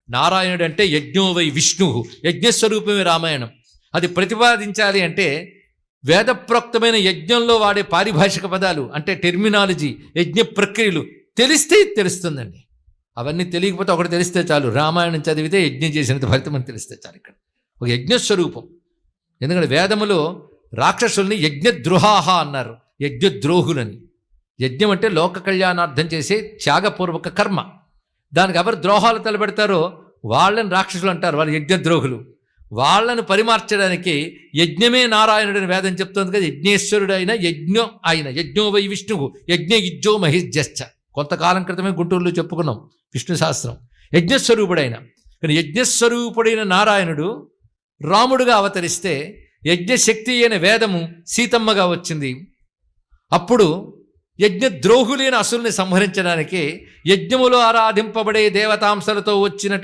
నారాయణుడు అంటే యజ్ఞోవై విష్ణు, యజ్ఞస్వరూపమే రామాయణం. అది ప్రతిపాదించాలి అంటే వేదప్రోక్తమైన యజ్ఞంలో వాడే పారిభాషిక పదాలు అంటే టెర్మినాలజీ, యజ్ఞ ప్రక్రియలు తెలిస్తే తెలుస్తుందండి. అవన్నీ తెలియకపోతే ఒకటి తెలిస్తే చాలు, రామాయణం చదివితే యజ్ఞం చేసినంత ఫలితం అని తెలిస్తే చాలు. ఇక్కడ ఒక యజ్ఞస్వరూపం. ఎందుకంటే వేదములో రాక్షసుల్ని యజ్ఞద్రోహాహ అన్నారు, యజ్ఞద్రోహులని. యజ్ఞం అంటే లోక కళ్యాణార్థం చేసే త్యాగపూర్వక కర్మ. దానికి ఎవరు ద్రోహాలు తలపెడతారో వాళ్ళని రాక్షసులు అంటారు, వాళ్ళు యజ్ఞద్రోహులు. వాళ్ళను పరిమార్చడానికి యజ్ఞమే నారాయణుడని వేదం చెప్తోంది కదా. యజ్ఞేశ్వరుడు అయిన యజ్ఞం ఆయన, యజ్ఞో వై విష్ణువు యజ్ఞ యుజ్జో మహిజ్జశ్చ. కొంతకాలం క్రితమే గుంటూరులో చెప్పుకున్నాం విష్ణు శాస్త్రం. యజ్ఞస్వరూపుడైన, కానీ యజ్ఞస్వరూపుడైన నారాయణుడు రాముడుగా అవతరిస్తే యజ్ఞశక్తి అయిన వేదము సీతమ్మగా వచ్చింది. అప్పుడు యజ్ఞద్రోహులైన అసుల్ని సంహరించడానికి యజ్ఞములో ఆరాధింపబడే దేవతాంశలతో వచ్చినటువంటి